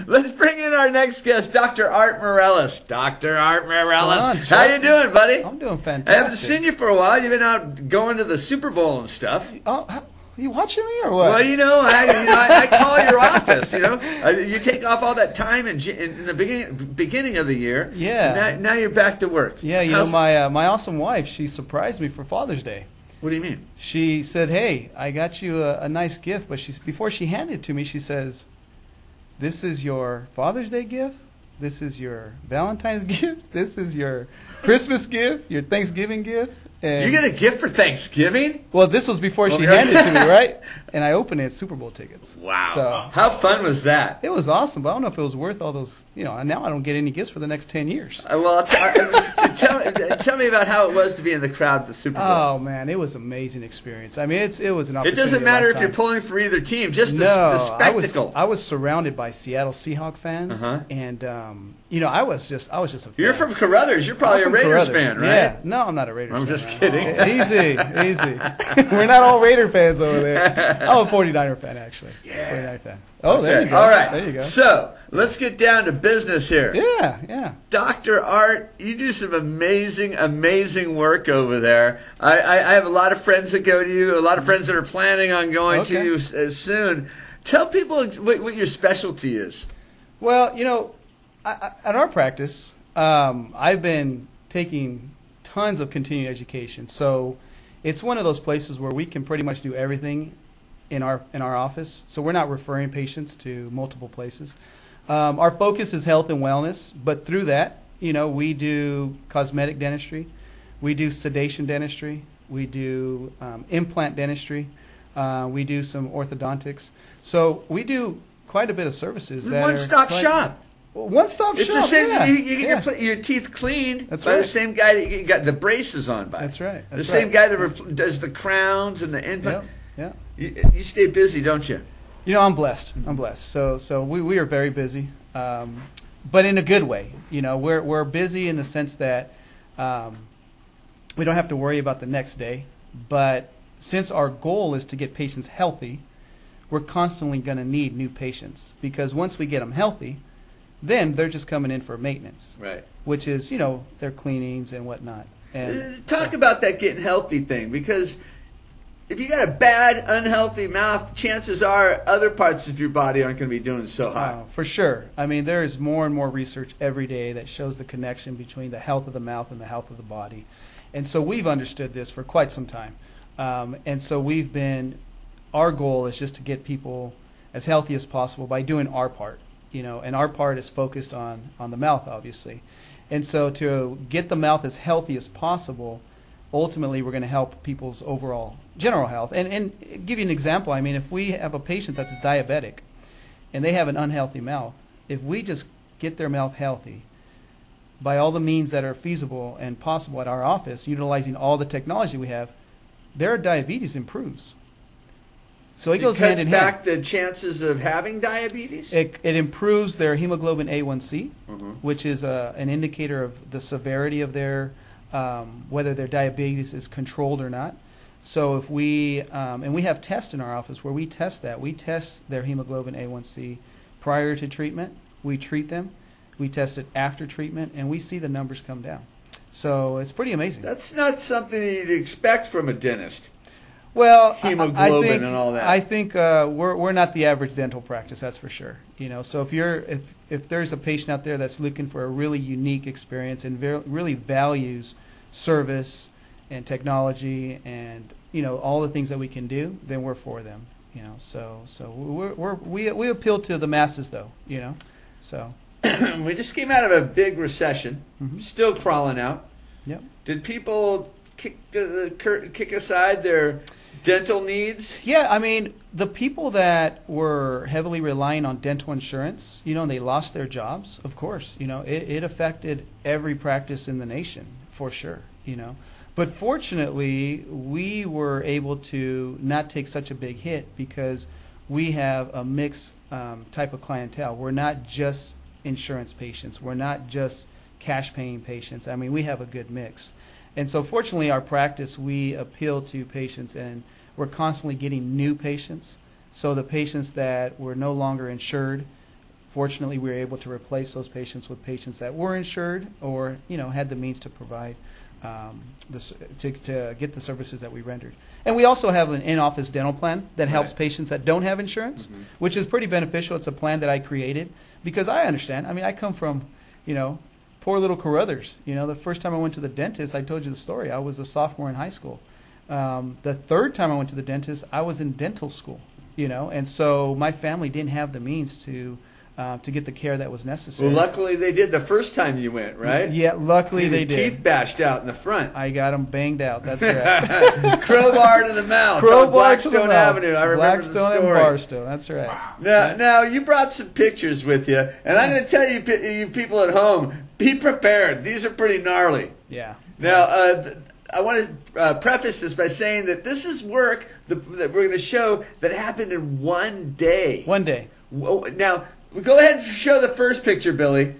Let's bring in our next guest, Dr. Art Mirelez. Dr. Art Mirelez. How you doing, buddy? I'm doing fantastic. I haven't seen you for a while. You've been out going to the Super Bowl and stuff. Oh, are you watching me or what? Well, I call your office. You take off all that time in the beginning of the year. Yeah. Now you're back to work. Yeah, my awesome wife, she surprised me for Father's Day. What do you mean? She said, "Hey, I got you a nice gift," but before she handed it to me, she says, "This is your Father's Day gift. This is your Valentine's gift. This is your Christmas gift, your Thanksgiving gift." And you get a gift for Thanksgiving? Well, this was before she handed it to me, right? And I opened it, Super Bowl tickets. Wow. So, how fun was that? It was awesome, but I don't know if it was worth all those, now I don't get any gifts for the next 10 years. Well, tell me about how it was to be in the crowd at the Super Bowl. Oh, man, it was an amazing experience. I mean, it was an opportunity. It doesn't matter if you're pulling for either team, just the spectacle. I was surrounded by Seattle Seahawks fans, and I was just a fan. You're from Carruthers. You're probably a Raiders fan, right? Yeah. No, I'm not a Raiders fan. I'm just kidding. Easy. We're not all Raider fans over there. I'm a 49er fan, actually. Yeah. 49er fan. Oh, there you go. All right. There you go. So, let's get down to business here. Yeah. Dr. Art, you do some amazing work over there. I have a lot of friends that go to you, a lot of friends that are planning on going to you soon. Tell people what your specialty is. Well, at our practice, I've been taking tons of continuing education. So it's one of those places where we can pretty much do everything in our office. So we're not referring patients to multiple places. Our focus is health and wellness, but through that, we do cosmetic dentistry, we do sedation dentistry, we do implant dentistry, we do some orthodontics. So we do quite a bit of services. One-stop shop. One-stop shop. It's the same. Yeah. You get your teeth cleaned by right. the same guy that you got the braces on by. That's right. The same guy that does the crowns and the implant. Yeah. You stay busy, don't you? I'm blessed. I'm blessed. So we are very busy, but in a good way. We're busy in the sense that we don't have to worry about the next day. But since our goal is to get patients healthy, we're constantly going to need new patients, because once we get them healthy, then they're just coming in for maintenance, right? Which is, their cleanings and whatnot. And talk about that getting healthy thing, because if you got a bad, unhealthy mouth, chances are other parts of your body aren't going to be doing so hot. For sure. I mean, there is more and more research every day that shows the connection between the health of the mouth and the health of the body. And so we've understood this for quite some time. And so our goal is just to get people as healthy as possible by doing our part. And our part is focused on the mouth, obviously. And so to get the mouth as healthy as possible, ultimately we're going to help people's overall general health. And give you an example, I mean, if we have a patient that's diabetic and they have an unhealthy mouth, if we just get their mouth healthy by all the means that are feasible and possible at our office, utilizing all the technology we have, their diabetes improves. So it goes hand in hand. It cuts back the chances of having diabetes? It improves their hemoglobin A1C, which is an indicator of the severity of their, whether their diabetes is controlled or not. So if and we have tests in our office where we test that. We test their hemoglobin A1C prior to treatment. We treat them. We test it after treatment, and we see the numbers come down. So it's pretty amazing. That's not something you'd expect from a dentist. Well, hemoglobin and all that. I think we're not the average dental practice, that's for sure. So if there's a patient out there that's looking for a really unique experience and really values service and technology and all the things that we can do, then we're for them. So we appeal to the masses, though. So we just came out of a big recession, still crawling out. Yep. Did people kick aside their dental needs? Yeah, I mean, the people that were heavily relying on dental insurance, and they lost their jobs, of course, it affected every practice in the nation, for sure, But fortunately, we were able to not take such a big hit because we have a mixed type of clientele. We're not just insurance patients. We're not just cash-paying patients. I mean, we have a good mix. And so fortunately, our practice, we appeal to patients, and we're constantly getting new patients. So the patients that were no longer insured Fortunately, we were able to replace those patients with patients that were insured or, had the means to provide to get the services that we rendered. And we also have an in-office dental plan that helps patients that don't have insurance, which is pretty beneficial. It's a plan that I created because I understand. I mean, I come from, poor little Carruthers. The first time I went to the dentist, I told you the story. I was a sophomore in high school. The third time I went to the dentist, I was in dental school. And so my family didn't have the means to get the care that was necessary. Well, luckily they did the first time you went, right? Yeah, luckily they did. Teeth bashed out in the front. I got them banged out. That's right. Crowbar to the mouth. Crowbar Blackstone Avenue. I remember Blackstone the story. and Barstow. That's right. Now you brought some pictures with you, and I'm going to tell you people at home, be prepared. These are pretty gnarly. Yeah. Now, I want to preface this by saying that this is work that we're going to show that happened in one day. One day. Now, go ahead and show the first picture, Billy.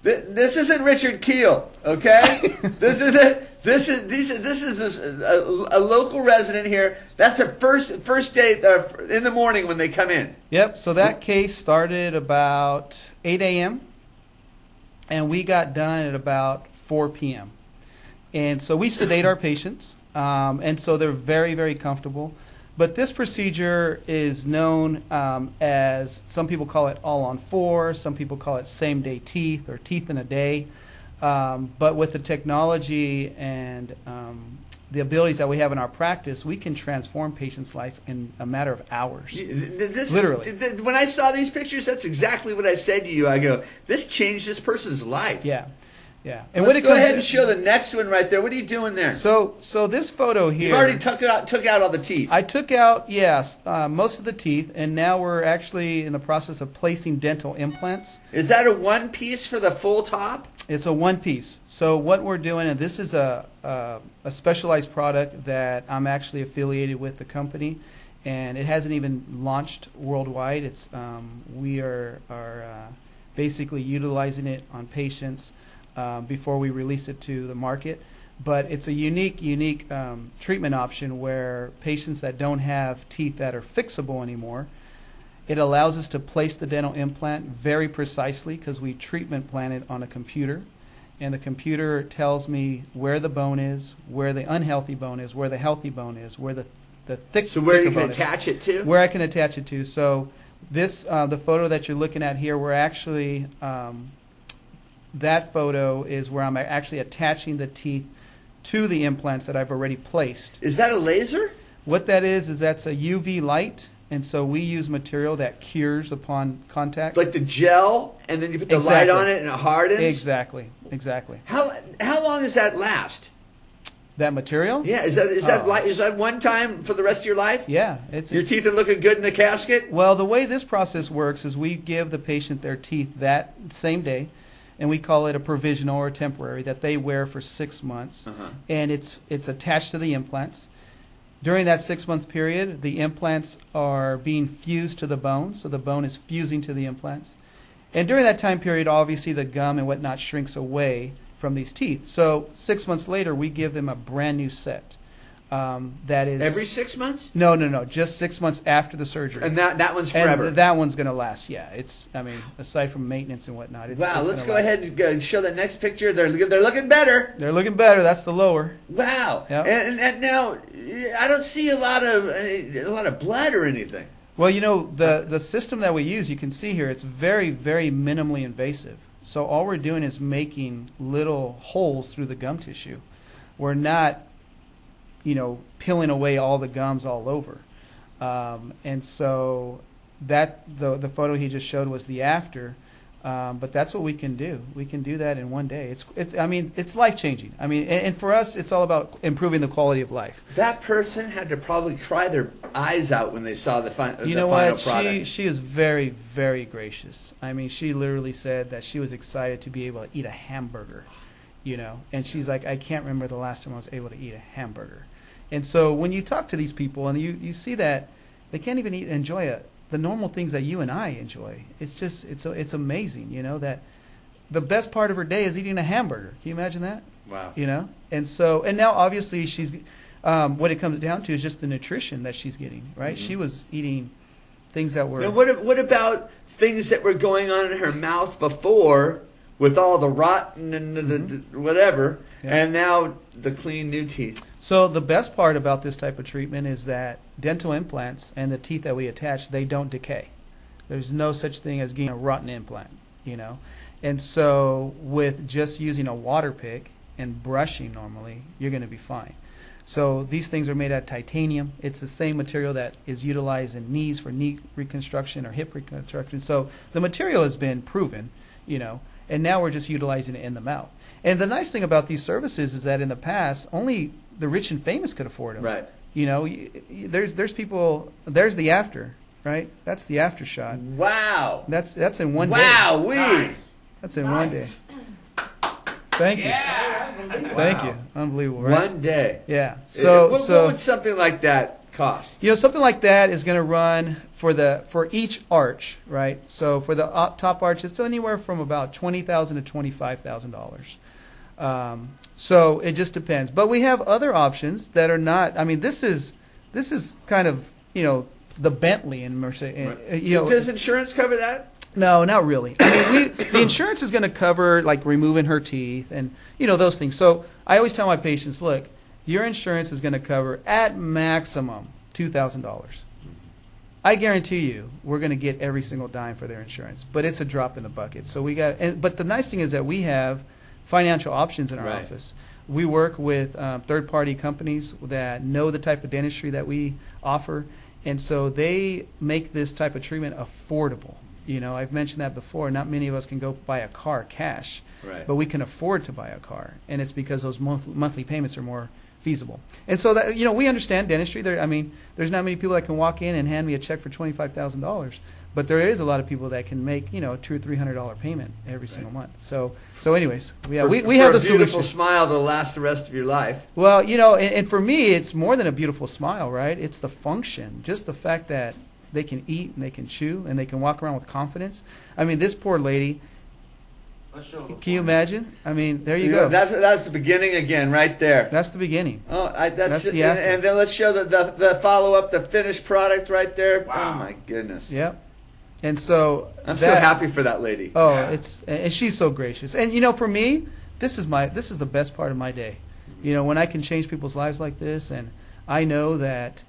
This isn't Richard Keel, okay? This is a local resident here. That's the first day in the morning when they come in. Yep. So that case started about 8 a.m. and we got done at about 4 p.m. And so we sedate our patients, and so they're very, very comfortable. But this procedure is known as, some people call it all on four, some people call it same day teeth or teeth in a day. But with the technology and the abilities that we have in our practice, we can transform patients' life in a matter of hours. Literally. When I saw these pictures, that's exactly what I said to you. I go, this changed this person's life. Yeah. Yeah, and let's go ahead and show the next one right there. What are you doing there? So this photo here. You already took out all the teeth. I took out, yes, most of the teeth, and now we're actually in the process of placing dental implants. Is that a one piece for the full top? It's a one piece. So what we're doing, and this is a specialized product that I'm actually affiliated with the company, and it hasn't even launched worldwide. It's we are basically utilizing it on patients. Before we release it to the market. But it's a unique treatment option where patients that don't have teeth that are fixable anymore, it allows us to place the dental implant very precisely because we treatment plan it on a computer. And the computer tells me where the bone is, where the unhealthy bone is, where the healthy bone is, where the thick So where you bone can attach it to? Where I can attach it to. So this, the photo that you're looking at here, we're actually... that photo is where I'm actually attaching the teeth to the implants that I've already placed. Is that a laser? What that is that's a UV light, and so we use material that cures upon contact. Like the gel, and then you put the light on it and it hardens? Exactly. How long does that last? That material? Yeah, is that one time for the rest of your life? Yeah. Your teeth are looking good in the casket? Well, the way this process works is we give the patient their teeth that same day, and we call it a provisional or temporary that they wear for 6 months, and it's attached to the implants. During that 6-month period, the implants are being fused to the bone, so the bone is fusing to the implants. And during that time period, obviously the gum and whatnot shrinks away from these teeth. So 6 months later, we give them a brand new set. That is every 6 months? No, just 6 months after the surgery. And that one's forever. And that one's going to last. Yeah, aside from maintenance and whatnot. Wow, let's go ahead and show the next picture. They're looking better. They're looking better. That's the lower. Wow. Yep. And now I don't see a lot of blood or anything. Well, the system that we use, you can see here, it's very, very minimally invasive. So all we're doing is making little holes through the gum tissue. We're not peeling away all the gums all over. And so that the photo he just showed was the after. But that's what we can do. We can do that in one day. It's life-changing. And for us, it's all about improving the quality of life. That person had to probably cry their eyes out when they saw the final product. She is very, very gracious. She literally said that she was excited to be able to eat a hamburger. And she's like, I can't remember the last time I was able to eat a hamburger. And so when you talk to these people and you see that they can't even enjoy the normal things that you and I enjoy, it's amazing, that the best part of her day is eating a hamburger. Can you imagine that? Wow. And now obviously she's what it comes down to is just the nutrition that she's getting, right? Mm-hmm. She was eating things that were. Now, what about things that were going on in her mouth before with all the rotten and the whatever, and now the clean new teeth? So the best part about this type of treatment is that dental implants and the teeth that we attach, they don't decay. There's no such thing as getting a rotten implant, you know. And so with just using a water pick and brushing normally, you're going to be fine. So these things are made out of titanium. It's the same material that is utilized in knees for knee reconstruction or hip reconstruction. So the material has been proven, you know, and now we're just utilizing it in the mouth. And the nice thing about these services is that in the past, only the rich and famous could afford them. Right. You know, there's people, there's the after, right? That's the after shot. Wow. That's in one day. Wow, Nice. That's in one day. Thank you. Yeah. Thank you. Unbelievable, right? One day. Yeah. What So would something like that cost? you know, something like that is going to run for each arch, right? So for the top arch, it's anywhere from about $20,000 to $25,000. So it just depends. But we have other options that are not. I mean, this is kind of, you know, the Bentley in Mercedes. Right. You know, Does insurance cover that? no, not really. I mean, the insurance is going to cover like removing her teeth and, you know, those things. So I always tell my patients, look, your insurance is going to cover at maximum $2,000. I guarantee you, we're going to get every single dime for their insurance, but it's a drop in the bucket. So we got, but the nice thing is that we have financial options in our Right. office. We work with third-party companies that know the type of dentistry that we offer, and so they make this type of treatment affordable. You know, I've mentioned that before. Not many of us can go buy a car cash, Right. but we can afford to buy a car, and it's because those monthly payments are more feasible. And so that, you know, we understand dentistry. I mean, there's not many people that can walk in and hand me a check for $25,000, but there is a lot of people that can make, you know, $200 or $300 payment every single month. So anyways, we have the beautiful solution. smile that'll last the rest of your life. Well, you know, and for me, it's more than a beautiful smile, right? It's the function, just the fact that they can eat and they can chew and they can walk around with confidence. I mean, this poor lady. Can you imagine? I mean, there you go. That's the beginning again, right there. That's the beginning. Oh, that's the and, after. and then let's show the follow up, the finished product right there. Wow. Oh my goodness. Yep. And so I'm so happy for that lady. Oh, Yeah. and she's so gracious. And you know, for me, this is the best part of my day. You know, when I can change people's lives like this, and I know that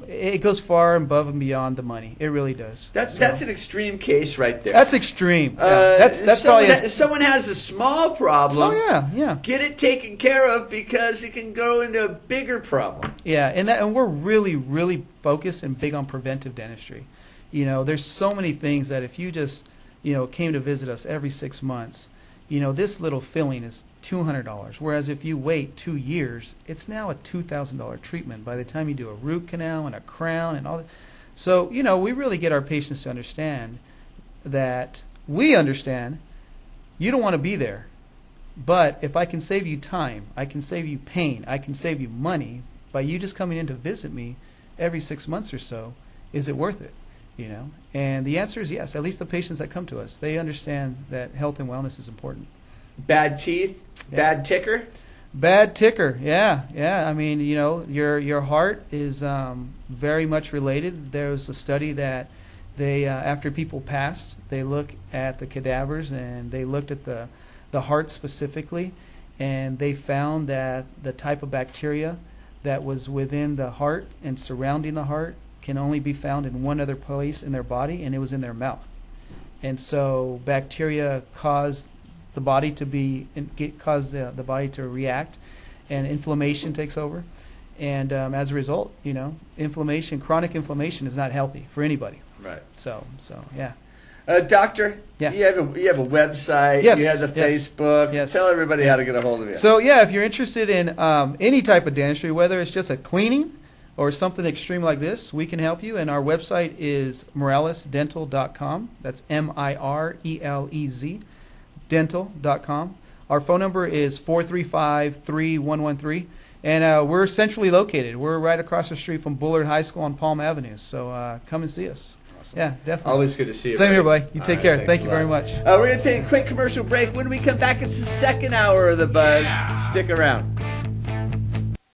it goes far above and beyond the money. It really does. That's an extreme case right there. That's extreme. Yeah. That's someone, probably. if someone has a small problem. Oh yeah. Get it taken care of because it can go into a bigger problem. Yeah, and we're really focused and big on preventive dentistry. You know, there's so many things that if you just, you know, came to visit us every 6 months, you know, this little filling is $200. Whereas if you wait 2 years, it's now a $2,000 treatment by the time you do a root canal and a crown and all that. So, you know, we really get our patients to understand that we understand you don't want to be there. But if I can save you time, I can save you pain, I can save you money by you just coming in to visit me every 6 months or so, is it worth it? You know, and the answer is yes. At least the patients that come to us, they understand that health and wellness is important. Bad teeth, Yeah. bad ticker. Bad ticker, yeah. I mean, you know, your heart is very much related. There was a study that they, after people passed, they look at the cadavers and they looked at the heart specifically, and they found that the type of bacteria that was within the heart and surrounding the heart can only be found in one other place in their body, and it was in their mouth. And so bacteria cause the body to the body to react, and inflammation takes over. And as a result, you know, chronic inflammation is not healthy for anybody. Right. So yeah. Doctor, Yeah. you have a website, Yes, you have the yes, Facebook. yes. Tell everybody how to get a hold of you. So yeah, if you're interested in any type of dentistry, whether it's just a cleaning or something extreme like this, we can help you. And our website is mirelezdental.com. That's MIRELEZ dental.com. Our phone number is 435-3113. And we're centrally located. We're right across the street from Bullard High School on Palm Avenue. So come and see us. Awesome. Yeah, definitely. Always good to see you. Same here, buddy. buddy. You All take right, care. thanks Thank a you lot. very much. We're going to take a quick commercial break. When we come back, it's the second hour of the Buzz. Stick around.